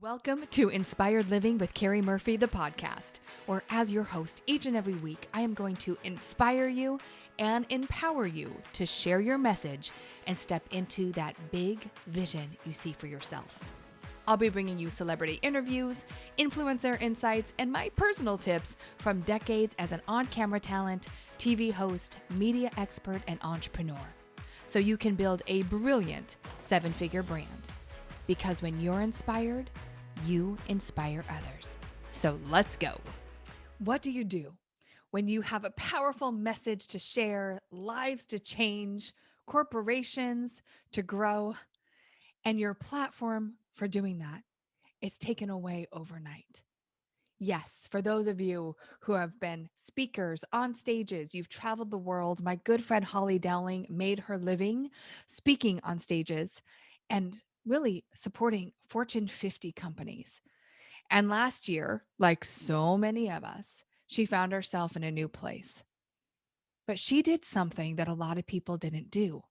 Welcome to Inspired Living with Keri Murphy, the podcast, where as your host each and every week, I am going to inspire you and empower you to share your message and step into that big vision you see for yourself. I'll be bringing you celebrity interviews, influencer insights, and my personal tips from decades as an on-camera talent, TV host, media expert, and entrepreneur, so you can build a brilliant seven-figure brand. Because when you're inspired, you inspire others. So let's go. What do you do when you have a powerful message to share, lives to change, corporations to grow, and your platform for doing that is taken away overnight? Yes, for those of you who have been speakers on stages, you've traveled the world. My good friend Holly Dowling made her living speaking on stages and really supporting Fortune 50 companies. And last year, like so many of us, she found herself in a new place. But she did something that a lot of people didn't do.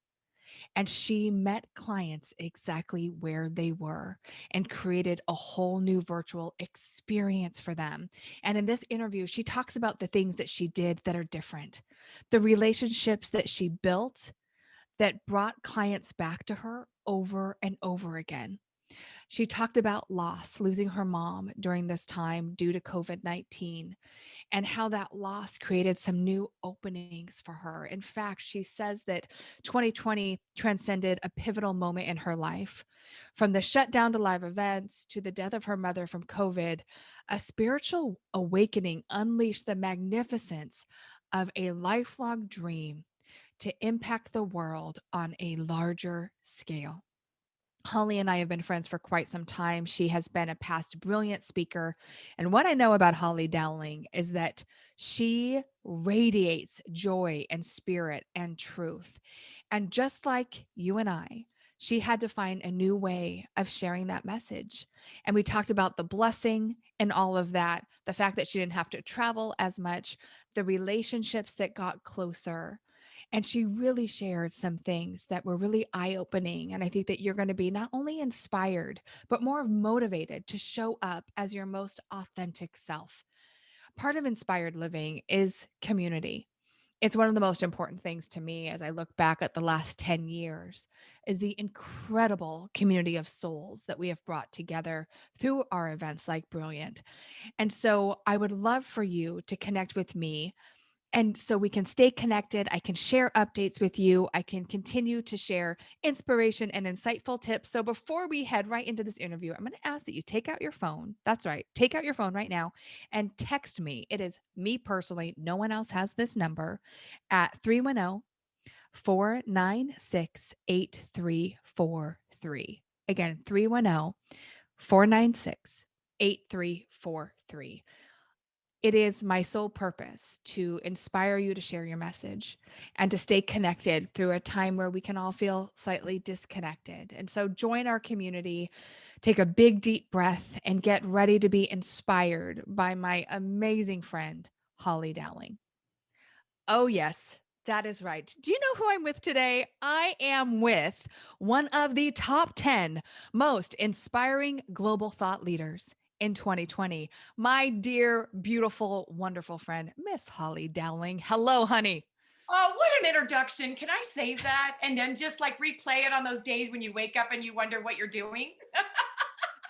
And she met clients exactly where they were and created a whole new virtual experience for them. And in this interview, she talks about the things that she did that are different, the relationships that she built that brought clients back to her over and over again. She talked about loss, losing her mom during this time due to COVID-19, and how that loss created some new openings for her. In fact, she says that 2020 transcended a pivotal moment in her life. From the shutdown to live events to the death of her mother from COVID, a spiritual awakening unleashed the magnificence of a lifelong dream to impact the world on a larger scale. Holly and I have been friends for quite some time. She has been a past brilliant speaker. And what I know about Holly Dowling is that she radiates joy and spirit and truth. And just like you and I, she had to find a new way of sharing that message. And we talked about the blessing and all of that, the fact that she didn't have to travel as much, the relationships that got closer, and she really shared some things that were really eye opening. And I think that you're going to be not only inspired, but more motivated to show up as your most authentic self. Part of inspired living is community. It's one of the most important things to me as I look back at the last 10 years is the incredible community of souls that we have brought together through our events like Brilliant. And so I would love for you to connect with me and so we can stay connected. I can share updates with you. I can continue to share inspiration and insightful tips. So before we head right into this interview, I'm going to ask that you take out your phone. That's right. Take out your phone right now and text me. It is me personally. No one else has this number at 310 496 8343. Again, 310 496 8343. It is my sole purpose to inspire you to share your message and to stay connected through a time where we can all feel slightly disconnected. And so join our community, take a big, deep breath, and get ready to be inspired by my amazing friend, Holly Dowling. Oh, yes. That is right. Do you know who I'm with today? I am with one of the top 10 most inspiring global thought leaders in 2020. My dear, beautiful, wonderful friend, Miss Holly Dowling. Hello, honey. Oh, what an introduction. Can I save that and then just like replay it on those days when you wake up and you wonder what you're doing?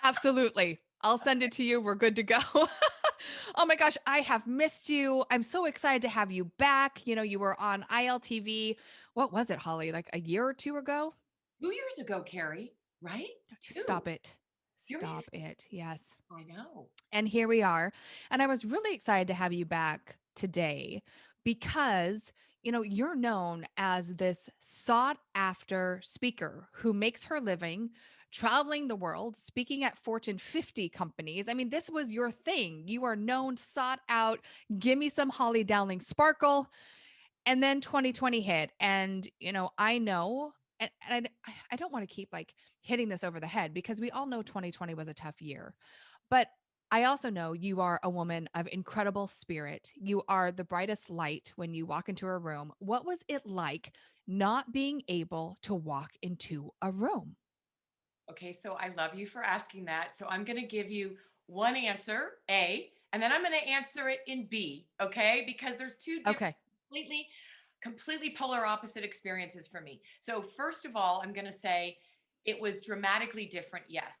Absolutely. I'll send it to you. We're good to go. Oh my gosh, I have missed you. I'm so excited to have you back. You know, you were on ILTV. What was it, Holly? Like a year or two ago? 2 years ago, Keri, right? Stop Two. it. Stop Serious. it. Yes. I know. And here we are. And I was really excited to have you back today because, you know, you're known as this sought after speaker who makes her living traveling the world, speaking at Fortune 50 companies. I mean, this was your thing. You are known, sought out. Give me some Holly Dowling sparkle. And then 2020 hit. And, you know, I know. And I don't want to keep like hitting this over the head because we all know 2020 was a tough year. But I also know you are a woman of incredible spirit. You are the brightest light when you walk into a room. What was it like not being able to walk into a room? Okay, so I love you for asking that. So I'm going to give you one answer, A, and then I'm going to answer it in B, okay? Because there's two different, Okay. completely polar opposite experiences for me. So first of all, I'm going to say it was dramatically different, yes.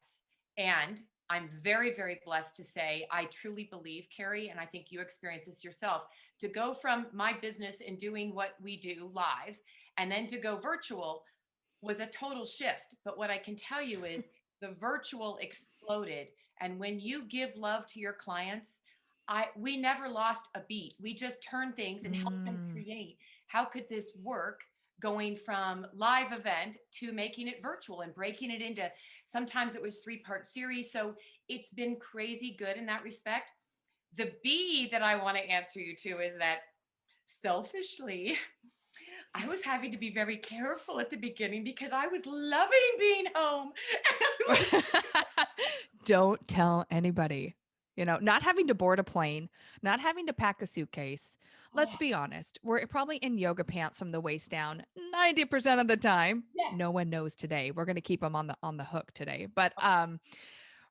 And I'm very, very blessed to say I truly believe, Keri, and I think you experience this yourself, to go from my business and doing what we do live and then to go virtual was a total shift. But what I can tell you is the virtual exploded. And when you give love to your clients, we never lost a beat. We just turned things and helped them Mm. create. How could this work going from live event to making it virtual and breaking it into sometimes it was three-part series. So it's been crazy good in that respect. The B that I want to answer you to is that selfishly, I was having to be very careful at the beginning because I was loving being home. And I was, Don't tell anybody. Not having to board a plane, not having to pack a suitcase. Let's oh, be honest. We're probably in yoga pants from the waist down 90% of the time. yes. No one knows today. We're going to keep them on the hook today. But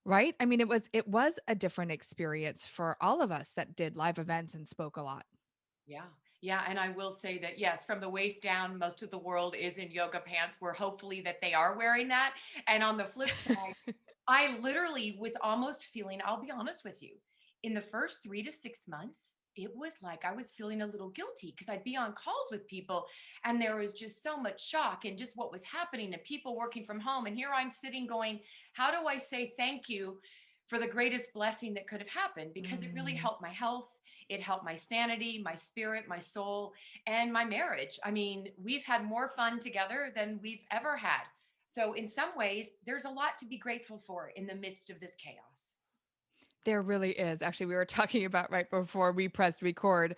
right? I mean, it was a different experience for all of us that did live events and spoke a lot. Yeah. Yeah. And I will say that, yes, from the waist down, most of the world is in yoga pants. We're hopefully that they are wearing that. And on the flip side, I literally was almost feeling, I'll be honest with you, in the first 3 to 6 months, it was like I was feeling a little guilty because I'd be on calls with people and there was just so much shock and just what was happening and people working from home. And here I'm sitting going, how do I say thank you for the greatest blessing that could have happened? Because it really Mm. helped my health. It helped my sanity, my spirit, my soul, and my marriage. I mean, we've had more fun together than we've ever had. So, in some ways, there's a lot to be grateful for in the midst of this chaos. There really is. Actually, we were talking about right before we pressed record,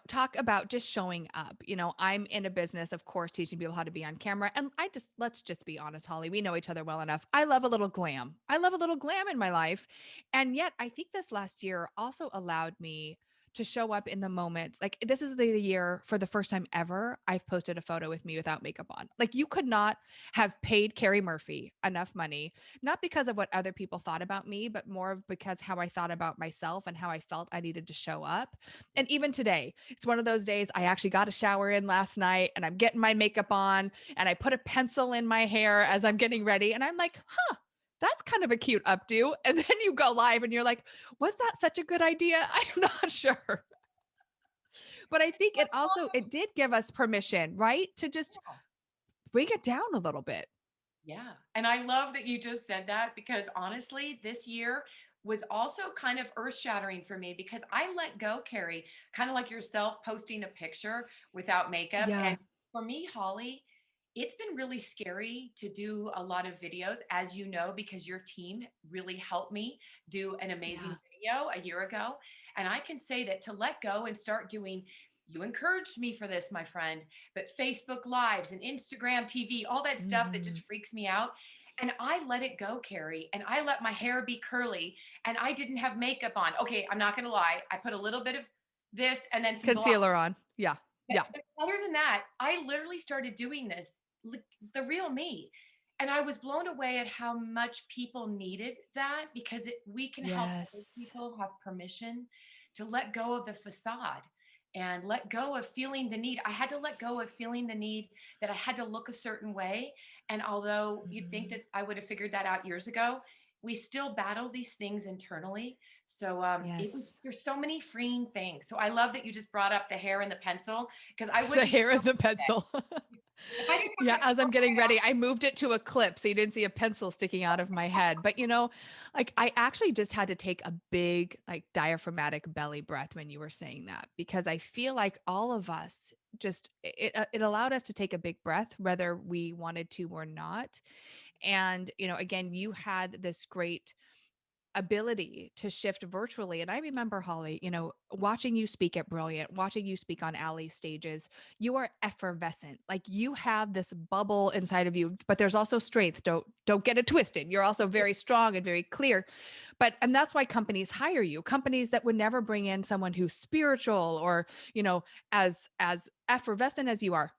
talk about just showing up. I'm in a business, of course, teaching people how to be on camera. And let's just be honest, Holly, we know each other well enough. I love a little glam. I love a little glam in my life. And yet, I think this last year also allowed me to show up in the moments. Like, this is the year for the first time ever I've posted a photo with me without makeup on. Like, you could not have paid Keri Murphy enough money, not because of what other people thought about me, but more of because how I thought about myself and how I felt I needed to show up. And even today, it's one of those days I actually got a shower in last night and I'm getting my makeup on and I put a pencil in my hair as I'm getting ready. And I'm like, that's kind of a cute updo. And then you go live and you're like, was that such a good idea? I'm not sure. But I think it did give us permission, right? To just bring it down a little bit. Yeah. And I love that you just said that because honestly, this year was also kind of earth shattering for me because I let go, Keri, kind of like yourself posting a picture without makeup. Yeah. And for me, Holly, it's been really scary to do a lot of videos, as you know, because your team really helped me do an amazing Yeah. video a year ago. And I can say that to let go and start doing, you encouraged me for this, my friend, but Facebook Lives and Instagram TV, all that stuff that just Mhm. freaks me out. And I let it go, Keri, and I let my hair be curly and I didn't have makeup on. Okay, I'm not going to lie. I put a little bit of this and then some gloss. Concealer on. Yeah. Yeah. But other than that, I literally started doing this, the real me. And I was blown away at how much people needed that because we can help other Yes. people have permission to let go of the facade and let go of feeling the need. I had to let go of feeling the need that I had to look a certain way. And although you'd think Mhm. that I would have figured that out years ago, we still battle these things internally. So Yes. there's so many freeing things. So I love that you just brought up the hair and the pencil because I The wouldn't be hair doing and the it pencil. if I didn't Yeah, have as to. I'm getting ready, I moved it to a clip so you didn't see a pencil sticking out of my head. But like I actually just had to take a big, like diaphragmatic belly breath when you were saying that, because I feel like all of us just it allowed us to take a big breath, whether we wanted to or not. And, again, you had this great ability to shift virtually. And I remember, Holly, watching you speak at Brilliant, watching you speak on Allie's stages, you are effervescent. Like, you have this bubble inside of you, but there's also strength. Don't get it twisted. You're also very strong and very clear. And that's why companies hire you. Companies that would never bring in someone who's spiritual or, as effervescent as you are.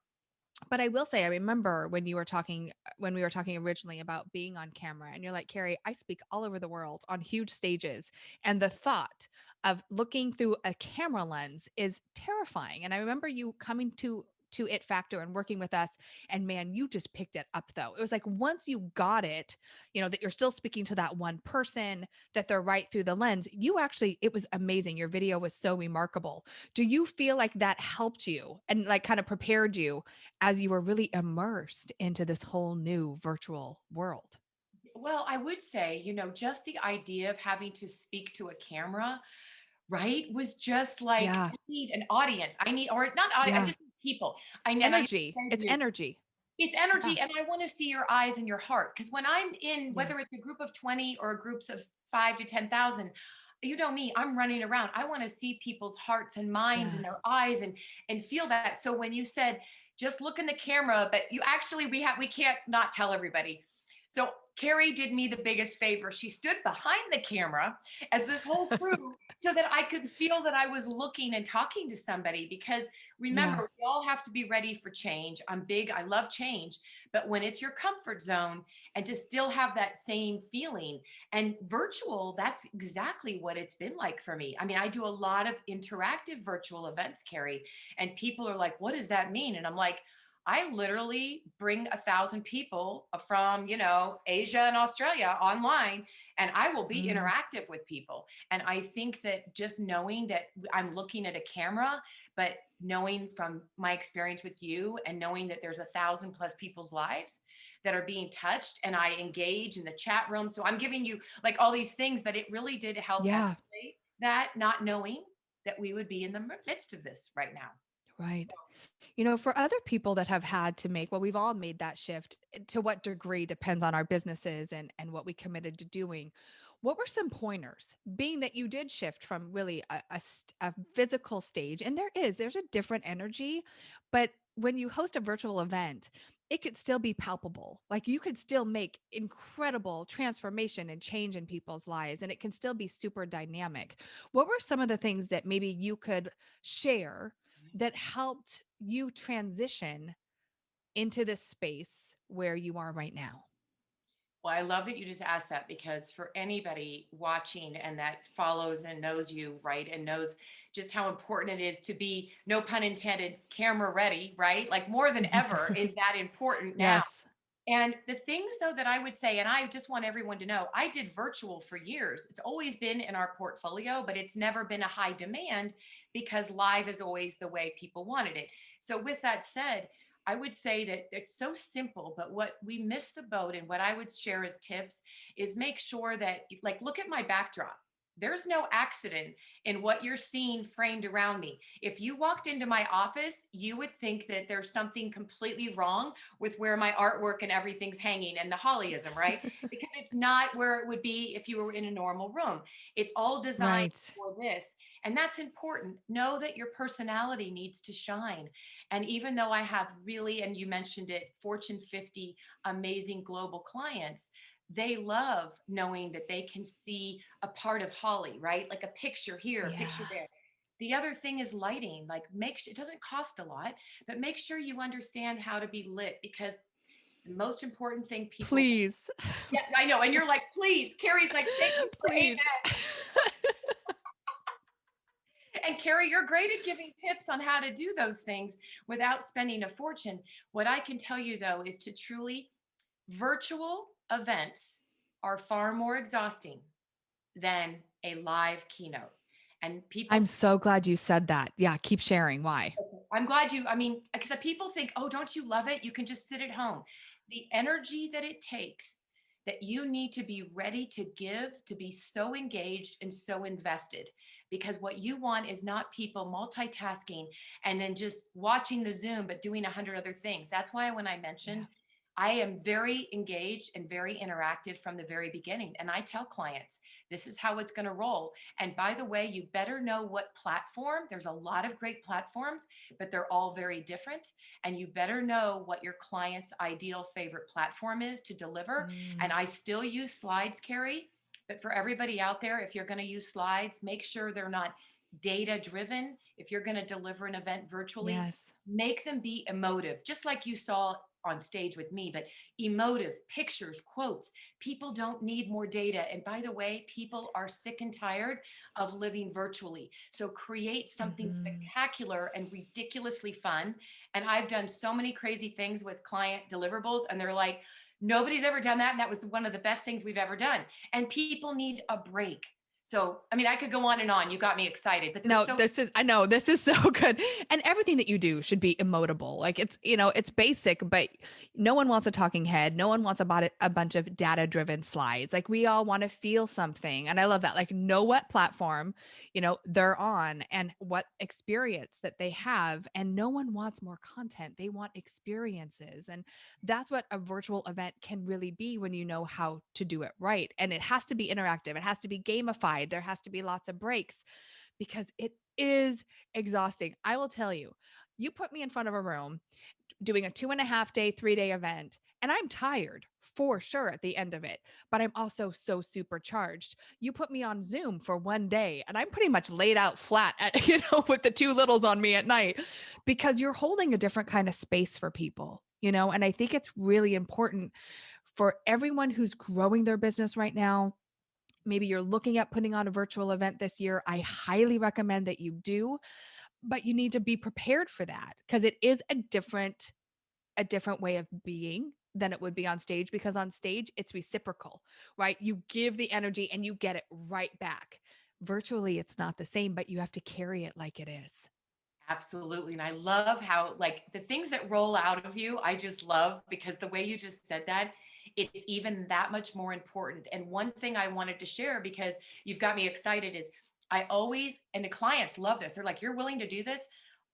But I will say, I remember when we were talking originally about being on camera, and you're like, Keri, I speak all over the world on huge stages. And the thought of looking through a camera lens is terrifying. And I remember you coming to It Factor and working with us. And man, you just picked it up though. It was like once you got it, that you're still speaking to that one person, that they're right through the lens. It was amazing. Your video was so remarkable. Do you feel like that helped you and like kind of prepared you as you were really immersed into this whole new virtual world? Well, I would say, just the idea of having to speak to a camera, right, was just like, Yeah. I need an audience. I need, or not audience, I Yeah. just need people. And I used Energy. to say It's to you, energy. it's Yeah. energy, and I want to see your eyes and your heart. Because when I'm in, Yeah. whether it's a group of 20 or groups of 5 to 10,000, you know me, I'm running around. I want to see people's hearts and minds Yeah. and their eyes and feel that. So when you said just look in the camera, but you actually we can't not tell everybody. So Keri did me the biggest favor. She stood behind the camera as this whole crew so that I could feel that I was looking and talking to somebody because Yeah. remember, we all have to be ready for change. I'm big, I love change, but when it's your comfort zone and to still have that same feeling and virtual, that's exactly what it's been like for me. I mean, I do a lot of interactive virtual events, Keri, and people are like, what does that mean? And I'm like, I literally bring 1,000 people from, Asia and Australia online, and I will be Mm. interactive with people. And I think that just knowing that I'm looking at a camera, but knowing from my experience with you and knowing that there's 1,000 plus people's lives that are being touched, and I engage in the chat room. So I'm giving you like all these things, but it really did help Yeah. escalate that, not knowing that we would be in the midst of this right now. Right. For other people that have had to make, well, we've all made that shift. To what degree depends on our businesses and what we committed to doing. What were some pointers, being that you did shift from really a physical stage, and there's a different energy, but when you host a virtual event, it could still be palpable. Like you could still make incredible transformation and change in people's lives, and it can still be super dynamic. What were some of the things that maybe you could share that helped you transition into this space where you are right now? Well, I love that you just asked that because for anybody watching and that follows and knows you, right, and knows just how important it is to be, no pun intended, camera ready, right? Like more than ever is that important now. Yes. And the things though that I would say, and I just want everyone to know, I did virtual for years. It's always been in our portfolio, but it's never been a high demand because live is always the way people wanted it. So with that said, I would say that it's so simple, but what we miss the boat and what I would share as tips is make sure that like look at my backdrop. There's no accident in what you're seeing framed around me. If you walked into my office, you would think that there's something completely wrong with where my artwork and everything's hanging and the Hollyism, right? Because it's not where it would be if you were in a normal room. It's all designed Right. for this. And that's important. Know that your personality needs to shine. And even though I have really, and you mentioned it, Fortune 50 amazing global clients, they love knowing that they can see a part of Holly, right? Like a picture here, a picture Yeah. there. The other thing is lighting. Like it doesn't cost a lot, but make sure you understand how to be lit because the most important thing people, Please. yeah, I know. And you're like, please, Keri's like, thank you for Please. amen. And Keri, you're great at giving tips on how to do those things without spending a fortune. What I can tell you though is to truly virtual events are far more exhausting than a live keynote. And people, I'm so glad you said that. Yeah, keep sharing. Why? I'm glad you, I mean, because people think, oh, don't you love it? You can just sit at home. The energy that it takes, that you need to be ready to give, to be so engaged and so invested. Because what you want is not people multitasking and then just watching the Zoom, but doing 100 other things. That's why when I Yeah. mentioned, I am very engaged and very interactive from the very beginning. And I tell clients, this is how it's going to roll. And by the way, you better know what platform. There's a lot of great platforms, but they're all very different. And you better know what your client's ideal favorite platform is to deliver. And Mm. I still use slides, Keri. But for everybody out there, if you're going to use slides, make sure they're not data driven. If you're going to deliver an event virtually, Yes. make them be emotive, just like you saw on stage with me, but emotive pictures, quotes. People don't need more data. And by the way, people are sick and tired of living virtually. So create something Hmm. spectacular and ridiculously fun. And I've done so many crazy things with client deliverables, and they're like, nobody's ever done that. And that was one of the best things we've ever done. And people need a break. So, I mean, I could go on and on. You got me excited, but there's No, so I know this is so good. And everything that you do should be emotable. Like it's, it's basic, but no one wants a talking head. No one wants a bunch of data driven slides. Like we all want to feel something. And I love that. Like know what platform, they're on and what experience that they have. And no one wants more content. They want experiences. And that's what a virtual event can really be when you know how to do it right. And it has to be interactive. It has to be gamified. There has to be lots of breaks because it is exhausting. I will tell you, you put me in front of a room doing a 2.5 day, 3 day event, and I'm tired for sure at the end of it, but I'm also so supercharged. You put me on Zoom for 1 day, and I'm pretty much laid out flat at, with the two littles on me at night because you're holding a different kind of space for people, and I think it's really important for everyone who's growing their business right now. Maybe you're looking at putting on a virtual event this year. I highly recommend that you do, but you need to be prepared for that because it is a different way of being than it would be on stage because on stage it's reciprocal, right? You give the energy and you get it right back. Virtually it's not the same, but you have to carry it like it is. absolutely. And I love how, like, the things that roll out of you, I just love because the way you just said that, it's even that much more important. And one thing I wanted to share because you've got me excited is I always, and the clients love this. They're like, you're willing to do this?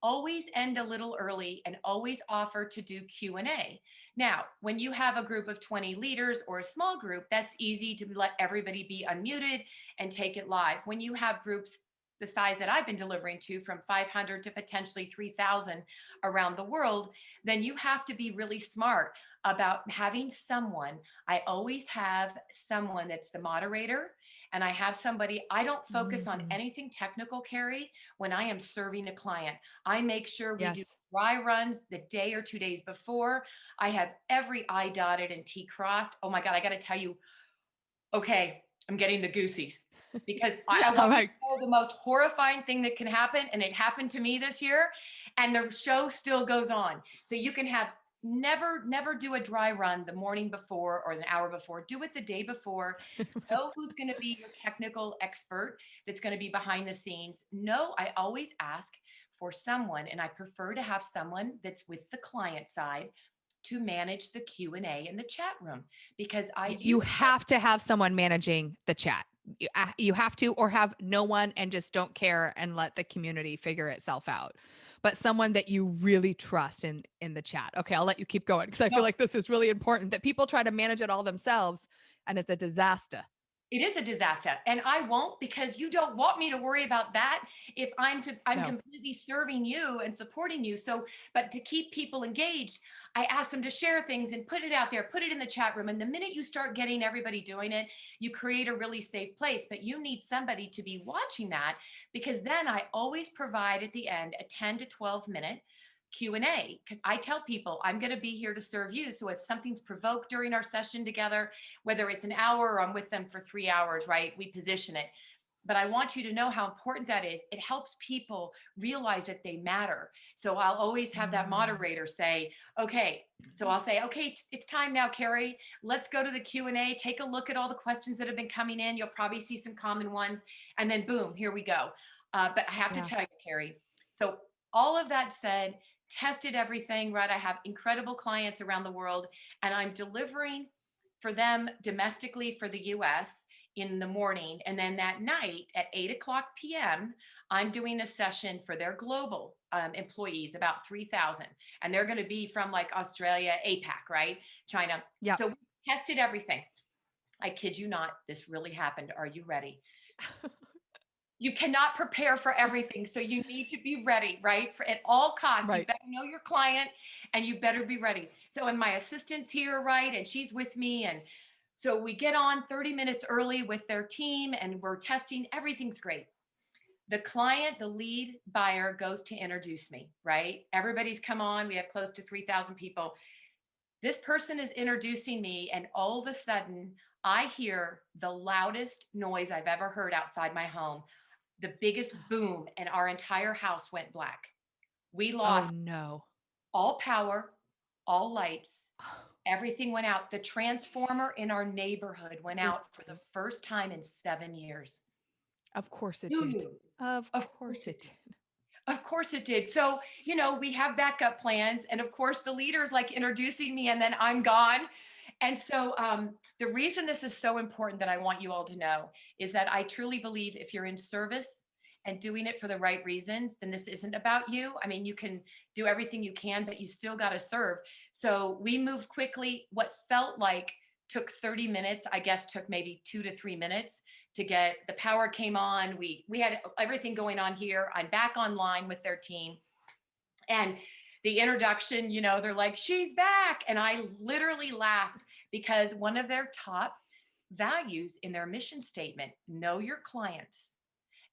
Always end a little early and always offer to do Q&A. Now, when you have a group of 20 leaders or a small group, that's easy to let everybody be unmuted and take it live. When you have groups the size that I've been delivering to, from 500 to potentially 3,000 around the world, then you have to be really smart about having someone. I always have someone that's the moderator, and I have somebody. I don't focus on Mhm. anything technical, Keri, when I am serving a client. I make sure we do Yes. dry runs the day or 2 days before. I have every I dotted and T crossed. Oh my God, I got to tell you, okay, I'm getting the goosies because I All want you to right. know the most horrifying thing that can happen. And it happened to me this year. And the show still goes on. So you can have never do a dry run the morning before or an hour before. Do it the day before. Know who's going to be your technical expert that's going to be behind the scenes. No, I always ask for someone, and I prefer to have someone that's with the client side to manage the Q&A in the chat room because I You use have to have someone managing the chat. You have to, or have no one and just don't care and let the community figure itself out. But someone that you really trust in the chat. Okay, I'll let you keep going because I feel no, like this is really important that people try to manage it all themselves and it's a disaster. it is a disaster, and I won't because you don't want me to worry about that if I'm No. completely serving you and supporting you. So, but to keep people engaged, I ask them to share things and put it out there, put it in the chat room. And the minute you start getting everybody doing it, you create a really safe place. But you need somebody to be watching that because then I always provide at the end a 10 to 12 minute Q&A because I tell people I'm going to be here to serve you. So if something's provoked during our session together, whether it's an hour or I'm with them for 3 hours, right? We position it. But I want you to know how important that is. It helps people realize that they matter. So I'll always have that Mm. moderator say, okay, so I'll say, okay, it's time now, Keri. Let's go to the Q&A. Take a look at all the questions that have been coming in. You'll probably see some common ones. And then boom, here we go. But I have to Yeah. tell you, Keri. So all of that said, tested everything, right? I have incredible clients around the world, and I'm delivering for them domestically for the US in the morning. And then that night at 8 o'clock p.m., I'm doing a session for their global employees, about 3,000. And they're going to be from like Australia, APAC, right? China. Yep. So we tested everything. I kid you not, this really happened. Are you ready? You cannot prepare for everything. So you need to be ready, right? For at all costs, you Right. better know your client and you better be ready. So, and my assistant's here, right? And she's with me. And so we get on 30 minutes early with their team and we're testing. Everything's great. the client, the lead buyer goes to introduce me, right? Everybody's come on. We have close to 3,000 people. This person is introducing me, and all of a sudden, I hear the loudest noise I've ever heard outside my home, the biggest boom, and our entire house went black. We Oh lost no. all power, all lights, everything went out. The transformer in our neighborhood went It out for the first time in 7 years. Of course it Who did. knew? Of Of course course it it did. did. Of course it did. So, we have backup plans. And of course, the leader's like introducing me and then I'm gone. And so, the reason this is so important that I want you all to know is that I truly believe if you're in service and doing it for the right reasons, then this isn't about you. I mean, you can do everything you can, but you still got to serve. So we moved quickly. What felt like took 30 minutes, I guess took maybe 2 to 3 minutes to get the power came on. We had everything going on here. I'm back online with their team. And the introduction, they're like, she's back. And I literally laughed because one of their top values in their mission statement, know your clients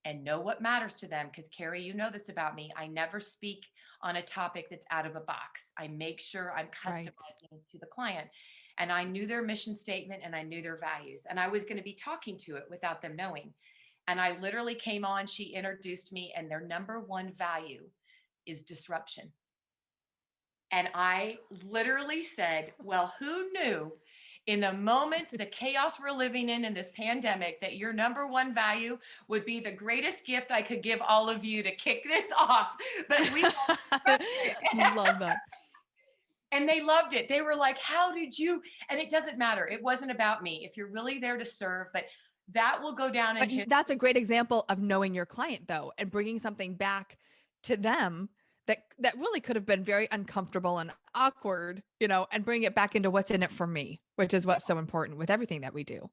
and know what matters to them. Because Keri, you know this about me. I never speak on a topic that's out of a box. I make sure I'm Right. customizing to the client. And I knew their mission statement and I knew their values. And I was going to be talking to it without them knowing. And I literally came on, she introduced me, and their number one value is disruption. And I literally said, well, who knew in the moment, the chaos we're living in this pandemic, that your number one value would be the greatest gift I could give all of you to kick this off. But we Love that. and they loved it. They were like, how did you? And it doesn't matter. It wasn't about me. If you're really there to serve, but that will go down in But history. that's a great example of knowing your client though, and bringing something back to them that really could have been very uncomfortable and awkward, and bring it back into what's in it for me, which is what's so important with everything that we do.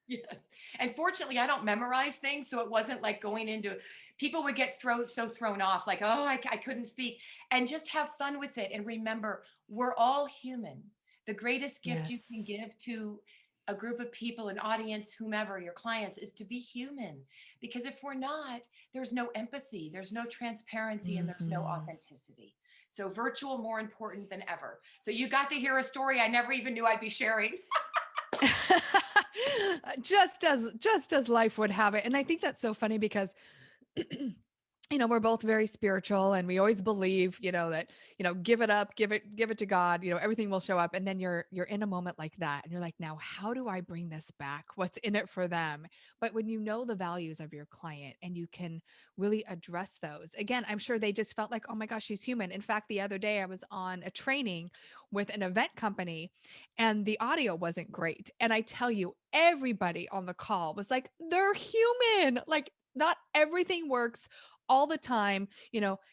Yes. And fortunately, I don't memorize things. So it wasn't like going into people would get so thrown off, like, oh, I couldn't speak, and just have fun with it. And remember, we're all human. The greatest gift you can Yes. give to a group of people, an audience, whomever, your clients, is to be human. Because if we're not, there's no empathy, there's no transparency, and there's no Mhm. authenticity. So virtual more important than ever. So you got to hear a story I never even knew I'd be sharing. Just as life would have it. And I think that's so funny because we're both very spiritual and we always believe, that, give it up, give it to God, everything will show up. And then you're in a moment like that and you're like, now how do I bring this back? What's in it for them? But when you know the values of your client and you can really address those, again, I'm sure they just felt like, oh my gosh, she's human. In fact, the other day I was on a training with an event company and the audio wasn't great. And I tell you, everybody on the call was like, they're human. Like, not everything works all the time.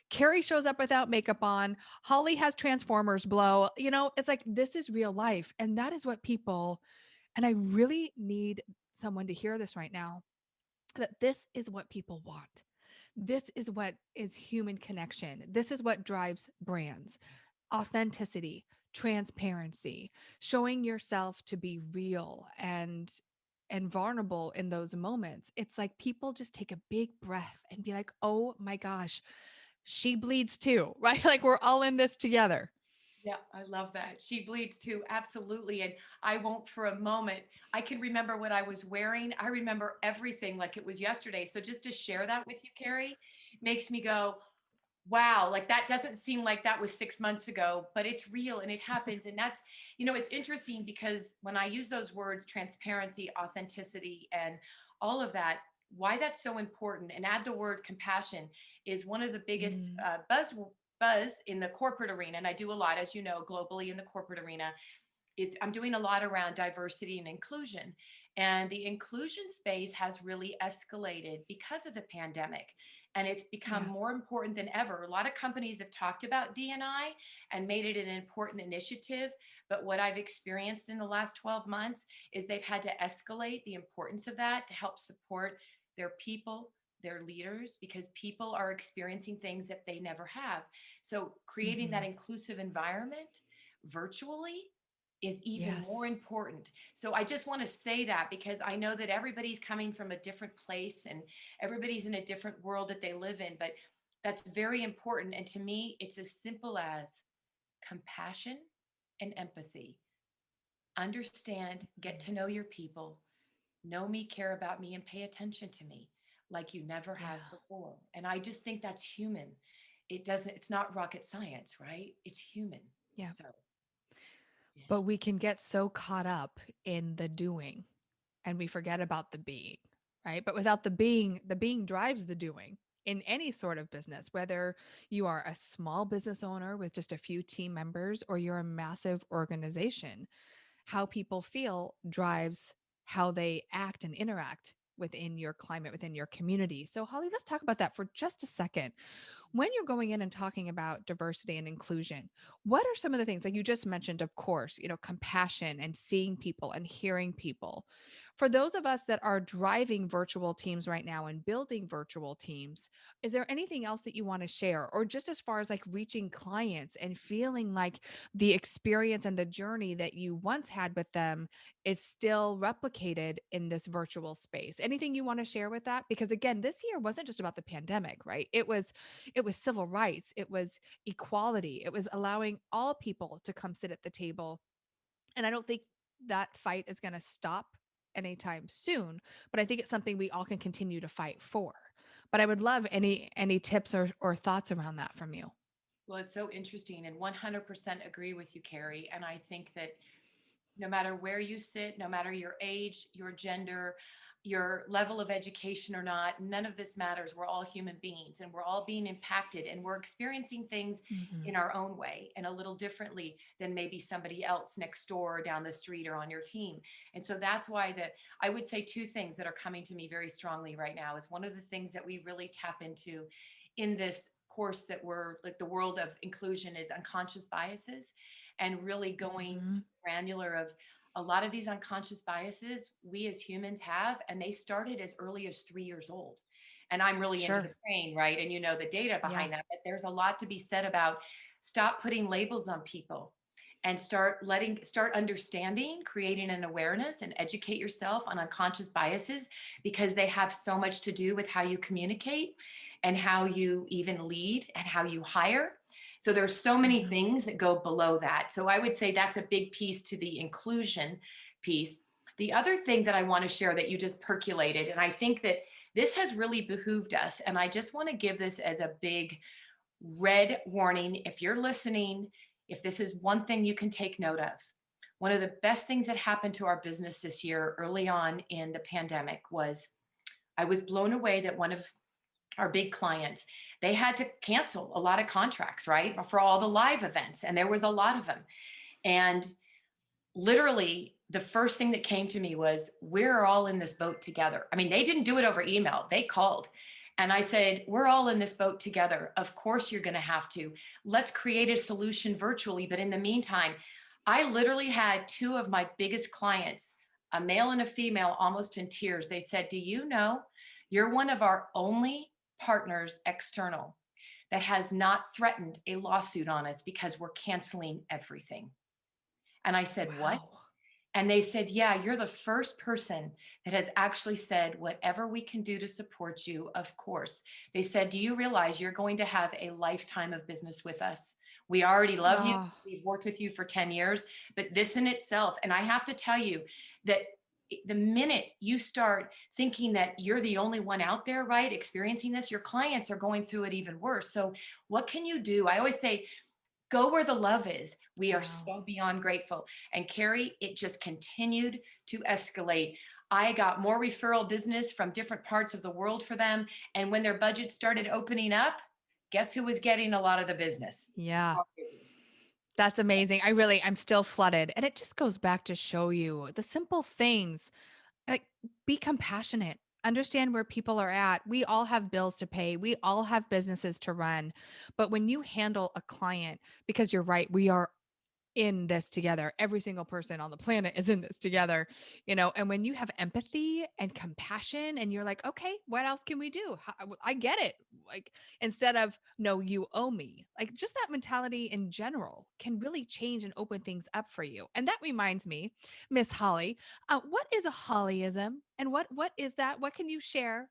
Keri shows up without makeup on. Holly has Transformers blow. It's like, this is real life. And that is what people, and I really need someone to hear this right now, that this is what people want. This is what is human connection. This is what drives brands: authenticity, transparency, showing yourself to be real and vulnerable in those moments. It's like people just take a big breath and be like, "Oh my gosh, she bleeds too." Right? Like we're all in this together. Yeah, I love that. She bleeds too. Absolutely. And I won't for a moment. I can remember what I was wearing. I remember everything like it was yesterday. So just to share that with you, Keri, makes me go, wow, like that doesn't seem like that was 6 months ago, but it's real and it happens. And that's, it's interesting because when I use those words, transparency, authenticity, and all of that, why that's so important, and add the word compassion, is one of the biggest Mm, buzz in the corporate arena. And I do a lot, as you know, globally in the corporate arena, is I'm doing a lot around diversity and inclusion. And the inclusion space has really escalated because of the pandemic. And it's become yeah. more important than ever. A lot of companies have talked about D&I and made it an important initiative. But what I've experienced in the last 12 months is they've had to escalate the importance of that to help support their people, their leaders, because people are experiencing things that they never have. So creating that Mhm. inclusive environment virtually is even more Yes. important. So I just want to say that because I know that everybody's coming from a different place and everybody's in a different world that they live in, but that's very important. And to me, it's as simple as compassion and empathy. Understand, get Mhm. to know your people, know me, care about me, and pay attention to me like you never have Yeah. before. And I just think that's human. It's not rocket science, right? It's human. Yeah. So, yeah. But we can get so caught up in the doing and we forget about the being, right? But without the being drives the doing in any sort of business, whether you are a small business owner with just a few team members or you're a massive organization. How people feel drives how they act and interact within your climate, within your community. So, Holly, let's talk about that for just a second. When you're going in and talking about diversity and inclusion, what are some of the things like you just mentioned, of course, compassion and seeing people and hearing people. For those of us that are driving virtual teams right now and building virtual teams, is there anything else that you want to share? Or just as far as like reaching clients and feeling like the experience and the journey that you once had with them is still replicated in this virtual space? Anything you want to share with that? Because again, this year wasn't just about the pandemic, right? It was civil rights, it was equality, it was allowing all people to come sit at the table. And I don't think that fight is going to stop anytime soon, but I think it's something we all can continue to fight for. But I would love any tips or thoughts around that from you. Well, it's so interesting and 100% agree with you, Carrie. And I think that no matter where you sit, no matter your age, your gender, your level of education or not, none of this matters. We're all human beings and we're all being impacted and we're experiencing things Mhm. in our own way and a little differently than maybe somebody else next door or down the street or on your team. And so that's why I would say two things that are coming to me very strongly right now is one of the things that we really tap into in this course that we're like the world of inclusion is unconscious biases and really going Mhm. granular of a lot of these unconscious biases we as humans have, and they started as early as 3 years old. And I'm really into the Sure. brain, right? And you know the data Yeah. behind that, but there's a lot to be said about stop putting labels on people and start understanding, creating an awareness and educate yourself on unconscious biases because they have so much to do with how you communicate and how you even lead and how you hire. So there's so many Mhm. things that go below that. So I would say that's a big piece to the inclusion piece. The other thing that I want to share that you just percolated, and I think that this has really behooved us, and I just want to give this as a big red warning. If you're listening, if this is one thing you can take note of, one of the best things that happened to our business this year early on in the pandemic was I was blown away that one of our big clients, they had to cancel a lot of contracts, right? For all the live events. And there was a lot of them. And literally, the first thing that came to me was, we're all in this boat together. I mean, they didn't do it over email, they called. And I said, we're all in this boat together. Of course, you're going to have to. Let's create a solution virtually. But in the meantime, I literally had two of my biggest clients, a male and a female, almost in tears. They said, do you know you're one of our only partners external that has not threatened a lawsuit on us because we're canceling everything? And I said, what? Wow. And they said, yeah, you're the first person that has actually said, whatever we can do to support you, of course. They said, do you realize you're going to have a lifetime of business with us? We already love you. Oh, We've worked with you for 10 years, but this in itself, and I have to tell you that the minute you start thinking that you're the only one out there, right, experiencing this, your clients are going through it even worse. So, what can you do? I always say, go where the love is. We are wow. so beyond grateful. And Keri, it just continued to escalate. I got more referral business from different parts of the world for them. And when their budget started opening up, guess who was getting a lot of the business? Yeah. Our business. That's amazing. I'm still flooded. And it just goes back to show you the simple things. Like, be compassionate. Understand where people are at. We all have bills to pay. We all have businesses to run. But when you handle a client, because you're right, we are in this together. Every single person on the planet is in this together, and when you have empathy and compassion and you're like, okay, what else can we do? I get it. Like, instead of, no, you owe me, like, just that mentality in general can really change and open things up for you. And that reminds me, Miss Holly, what is a Hollyism, and what is that? What can you share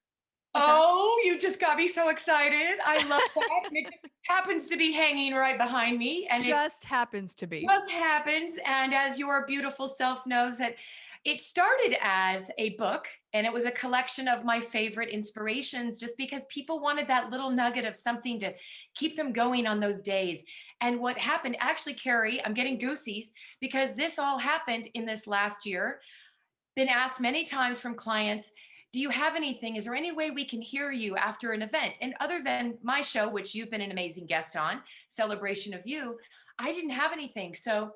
with us? Oh, you just got me so excited. I love that. And it just happens to be hanging right behind me. And it's Just happens to be. just happens. And as your beautiful self knows, that it started as a book and it was a collection of my favorite inspirations just because people wanted that little nugget of something to keep them going on those days. And what happened, actually, Keri, I'm getting goosies because this all happened in this last year. Been asked many times from clients, do you have anything? Is there any way we can hear you after an event? And other than my show, which you've been an amazing guest on, Celebration of You, I didn't have anything. So,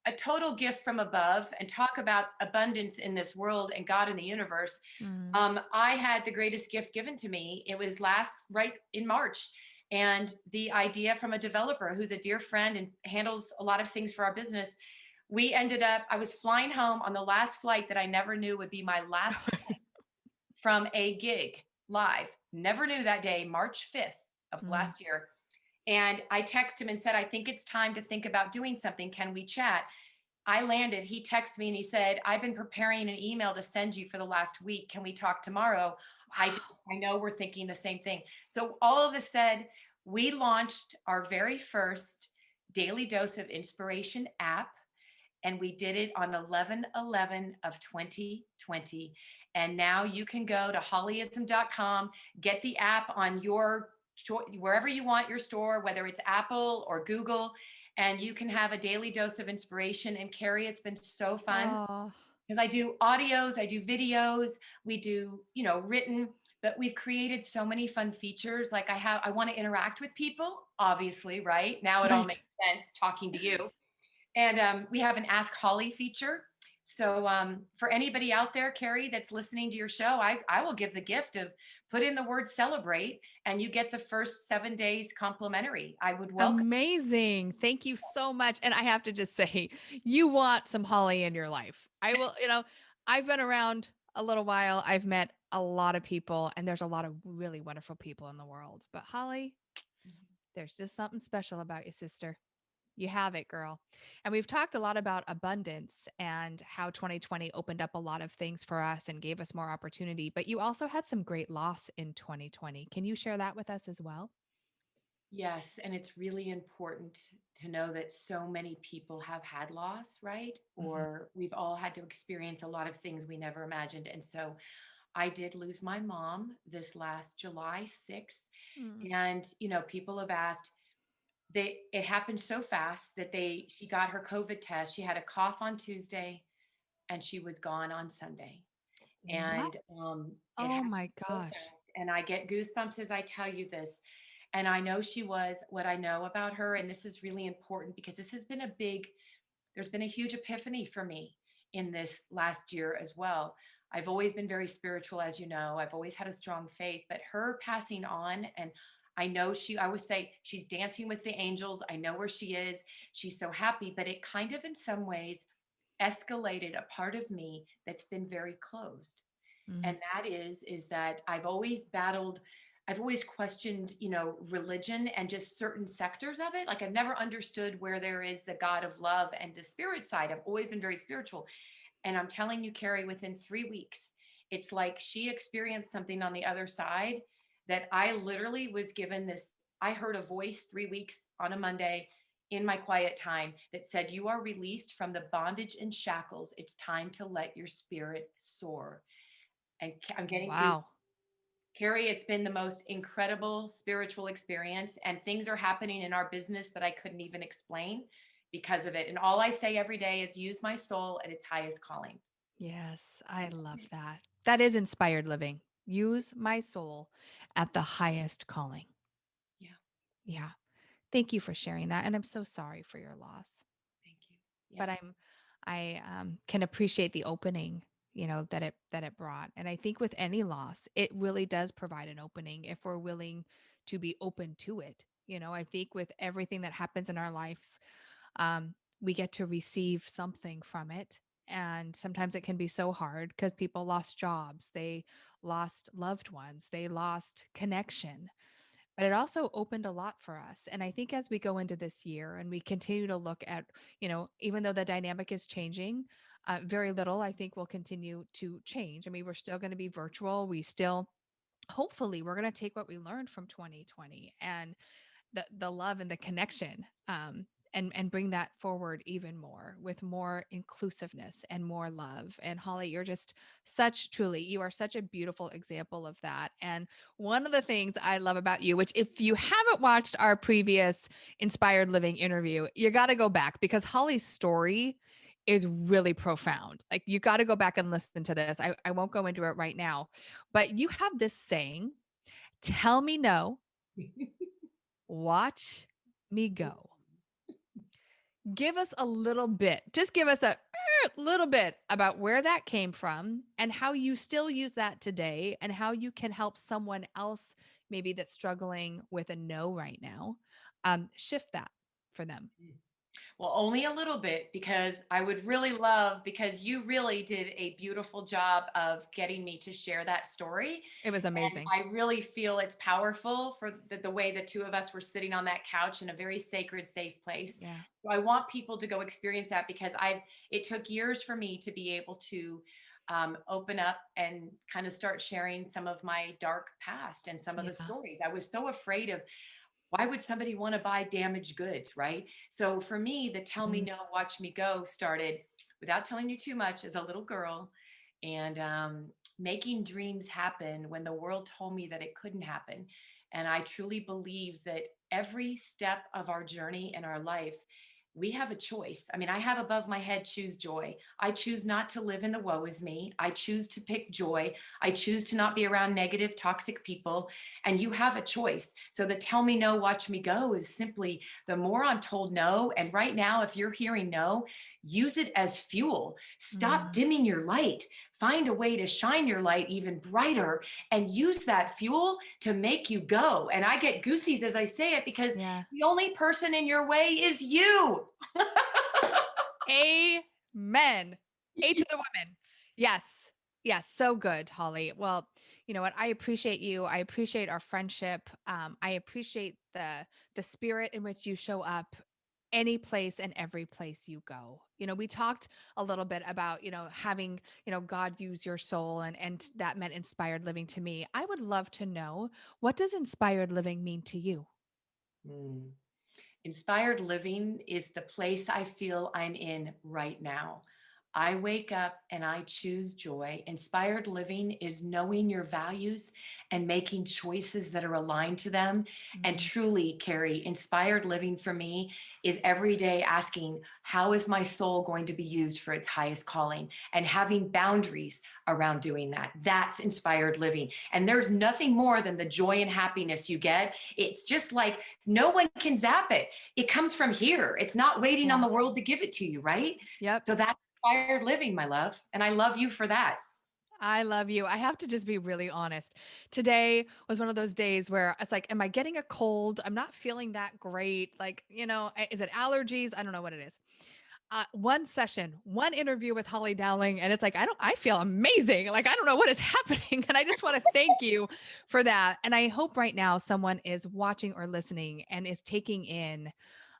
a total gift from above, and talk about abundance in this world and God in the universe. Mm. I had the greatest gift given to me. It was right in March. And the idea from a developer who's a dear friend and handles a lot of things for our business. We ended up, I was flying home on the last flight that I never knew would be my last from a gig live. Never knew that day, March 5th of Mm. last year. And I texted him and said, I think it's time to think about doing something. Can we chat? I landed. He texted me and he said, I've been preparing an email to send you for the last week. Can we talk tomorrow? Wow. I know we're thinking the same thing. So all of this said, we launched our very first daily dose of inspiration app, and we did it on 11/11 of 2020. And now you can go to hollyism.com, get the app on your wherever you want your store, whether it's Apple or Google, and you can have a daily dose of inspiration. And Keri, it's been so fun Oh, because I do audios, I do videos, we do, written, but we've created so many fun features. Like I want to interact with people, obviously, right? Now it all makes right. sense talking to you. And we have an Ask Holly feature. So for anybody out there, Keri, that's listening to your show, I will give the gift of put in the word celebrate and you get the first 7 days complimentary. I would welcome. Amazing. Thank you so much. And I have to just say, you want some Holly in your life. I will, I've been around a little while. I've met a lot of people, and there's a lot of really wonderful people in the world. But Holly, there's just something special about you, sister. You have it, girl. And we've talked a lot about abundance and how 2020 opened up a lot of things for us and gave us more opportunity. But you also had some great loss in 2020. Can you share that with us as well? Yes, and it's really important to know that so many people have had loss, right? Mhm. Or we've all had to experience a lot of things we never imagined. And so I did lose my mom this last July 6th. Mm. And, people have asked, it happened so fast that she got her COVID test. She had a cough on Tuesday and she was gone on Sunday. What? And it Oh happened my so gosh. fast. And I get goosebumps as I tell you this. And I know she was what I know about her. And this is really important because there's been a huge epiphany for me in this last year as well. I've always been very spiritual, as you know. I've always had a strong faith, but her passing on, and I would say she's dancing with the angels. I know where she is. She's so happy, but it kind of, in some ways, escalated a part of me that's been very closed. Mm. And that is that I've always questioned, religion and just certain sectors of it. Like I've never understood where there is the God of love and the spirit side. I've always been very spiritual. And I'm telling you, Keri, within 3 weeks, it's like she experienced something on the other side that I literally was given this. I heard a voice 3 weeks on a Monday in my quiet time that said, you are released from the bondage and shackles. It's time to let your spirit soar. And I'm getting goose. Wow. Keri, it's been the most incredible spiritual experience, and things are happening in our business that I couldn't even explain because of it. And all I say every day is use my soul at its highest calling. Yes, I love that. That is inspired living. Use my soul at the highest calling. Yeah, Yeah. Thank you for sharing that. And I'm so sorry for your loss. thank you. Yeah. But I can appreciate the opening, that it brought. And I think with any loss, it really does provide an opening if we're willing to be open to it. I think with everything that happens in our life, we get to receive something from it. And sometimes it can be so hard because people lost jobs, they lost loved ones, they lost connection. But it also opened a lot for us. And I think as we go into this year and we continue to look at, even though the dynamic is changing, very little, I think, will continue to change. I mean, we're still going to be virtual. We still, hopefully, we're going to take what we learned from 2020 and the love and the connection, and bring that forward even more with more inclusiveness and more love. And Holly, you're just you are such a beautiful example of that. And one of the things I love about you, which if you haven't watched our previous Inspired Living interview, you got to go back because Holly's story is really profound. Like you got to go back and listen to this. I won't go into it right now, but you have this saying, tell me no, watch me go. Give us a little bit, just give us a little bit about where that came from and how you still use that today and how you can help someone else maybe that's struggling with a no right now, shift that for them. Well, only a little bit because I would really love, because you really did a beautiful job of getting me to share that story. It was And amazing. I really feel it's powerful for the way the two of us were sitting on that couch in a very sacred, safe place. Yeah. So I want people to go experience that because it took years for me to be able to open up and kind of start sharing some of my dark past and some of the Yeah. stories. I was so afraid of, why would somebody want to buy damaged goods, right? So for me, the tell me Mm, no, watch me go started without telling you too much as a little girl, and making dreams happen when the world told me that it couldn't happen. And I truly believe that every step of our journey in our life, we have a choice. I mean, I have above my head, choose joy. I choose not to live in the woe is me. I choose to pick joy. I choose to not be around negative, toxic people. And you have a choice. So the tell me no, watch me go is simply the more I'm told no. And right now, if you're hearing no, use it as fuel. Stop mm, dimming your light. Find a way to shine your light even brighter and use that fuel to make you go. And I get goosies as I say it because yeah. the only person in your way is you. Amen. A to the women. Yes. Yes. So good, Holly. Well, you know what? I appreciate you. I appreciate our friendship. I appreciate the spirit in which you show up any place and every place you go. We talked a little bit about, having, God use your soul, and that meant inspired living to me. I would love to know, what does inspired living mean to you? Mm. Inspired living is the place I feel I'm in right now. I wake up and I choose joy. Inspired living is knowing your values and making choices that are aligned to them. And Mm, truly, Keri, inspired living for me is every day asking, how is my soul going to be used for its highest calling? And having boundaries around doing that. That's inspired living. And there's nothing more than the joy and happiness you get. It's just like no one can zap it. It comes from here. It's not waiting on yeah. the world to give it to you, right? Yep. So that's inspired living, my love. And I love you for that. I love you. I have to just be really honest. Today was one of those days where I was like, am I getting a cold? I'm not feeling that great. Like, is it allergies? I don't know what it is. One session, one interview with Holly Dowling, and it's like, I feel amazing. Like, I don't know what is happening. And I just want to thank you for that. And I hope right now someone is watching or listening and is taking in,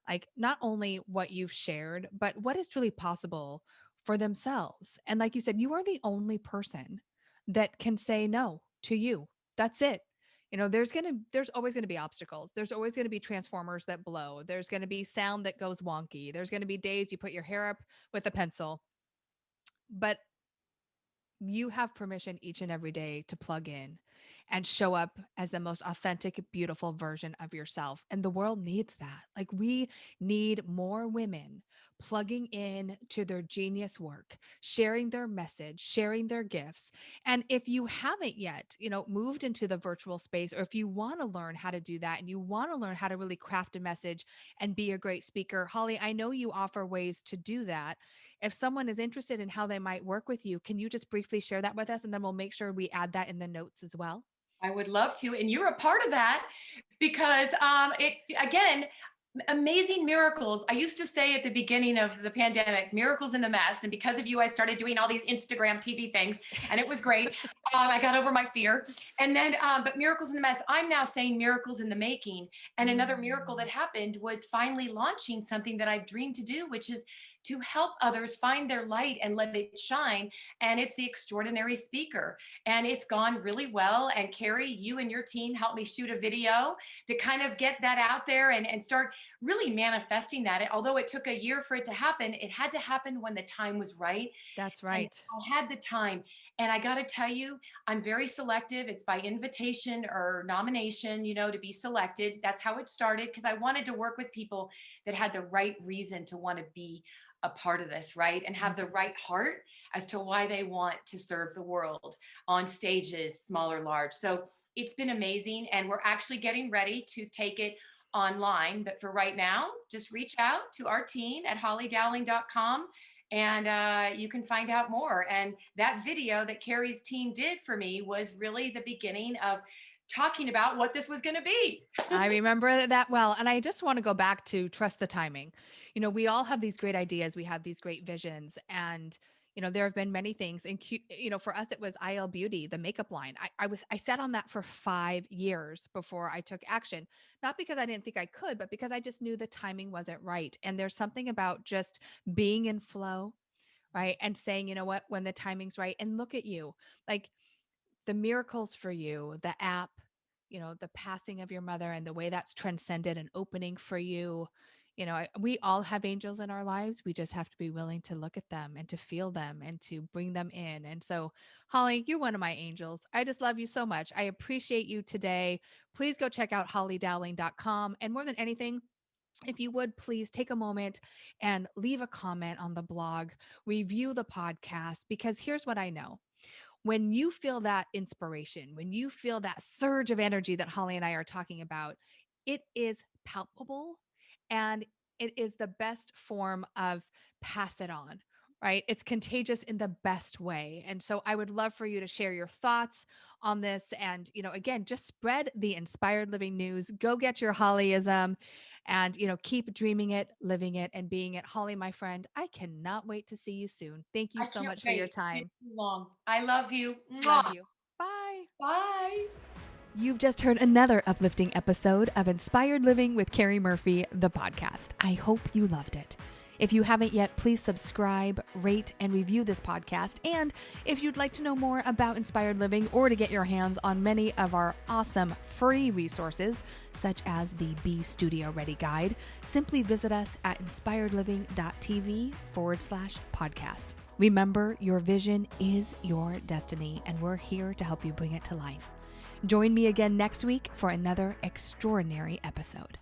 like, not only what you've shared, but what is truly possible for themselves. And like you said, you are the only person that can say no to you. That's it. There's always going to be obstacles. There's always going to be transformers that blow. There's going to be sound that goes wonky. There's going to be days you put your hair up with a pencil. But you have permission each and every day to plug in and show up as the most authentic, beautiful version of yourself. And the world needs that. Like, we need more women plugging in to their genius work, sharing their message, sharing their gifts. And if you haven't yet, moved into the virtual space, or if you want to learn how to do that and you want to learn how to really craft a message and be a great speaker, Holly, I know you offer ways to do that. If someone is interested in how they might work with you, can you just briefly share that with us? And then we'll make sure we add that in the notes as well. I would love to. And you're a part of that because it again, amazing miracles. I used to say at the beginning of the pandemic, miracles in the mess. And because of you, I started doing all these Instagram TV things, and it was great. I got over my fear. And then, but miracles in the mess, I'm now saying miracles in the making. And another miracle that happened was finally launching something that I've dreamed to do, which is to help others find their light and let it shine. And it's the Extraordinary Speaker. And it's gone really well. And Keri, you and your team helped me shoot a video to kind of get that out there and start really manifesting that. Although it took a year for it to happen, it had to happen when the time was right. That's And right. I had the time. And I got to tell you, I'm very selective. It's by invitation or nomination, to be selected. That's how it started, because I wanted to work with people that had the right reason to want to be a part of this, right? And have the right heart as to why they want to serve the world on stages, small or large. So it's been amazing. And we're actually getting ready to take it online. But for right now, just reach out to our team at hollydowling.com and you can find out more. And that video that Keri's team did for me was really the beginning of talking about what this was going to be. I remember that well. And I just want to go back to trust the timing. We all have these great ideas, we have these great visions, and there have been many things. And for us, it was IL Beauty, the makeup line. I sat on that for 5 years before I took action, not because I didn't think I could, but because I just knew the timing wasn't right. And there's something about just being in flow, right? And saying, you know what, when the timing's right. And look at you, like, the miracles for you, the app, the passing of your mother and the way that's transcended and opening for you. We all have angels in our lives. We just have to be willing to look at them and to feel them and to bring them in. And so, Holly, you're one of my angels. I just love you so much. I appreciate you today. Please go check out hollydowling.com. And more than anything, if you would please take a moment and leave a comment on the blog, review the podcast, because here's what I know. When you feel that inspiration, when you feel that surge of energy that Holly and I are talking about, it is palpable and it is the best form of pass it on, right? It's contagious in the best way. And so I would love for you to share your thoughts on this. And, again, just spread the inspired living news. Go get your Hollyism and, keep dreaming it, living it, and being it. Holly, my friend, I cannot wait to see you soon. Thank you I so can't much for your wait. It's been time. too long. I love you. Love Mwah. you. Bye. Bye. You've just heard another uplifting episode of Inspired Living with Keri Murphy, the podcast. I hope you loved it. If you haven't yet, please subscribe, rate, and review this podcast. And if you'd like to know more about Inspired Living or to get your hands on many of our awesome free resources, such as the Be Studio Ready Guide, simply visit us at inspiredliving.tv/podcast. Remember, your vision is your destiny, and we're here to help you bring it to life. Join me again next week for another extraordinary episode.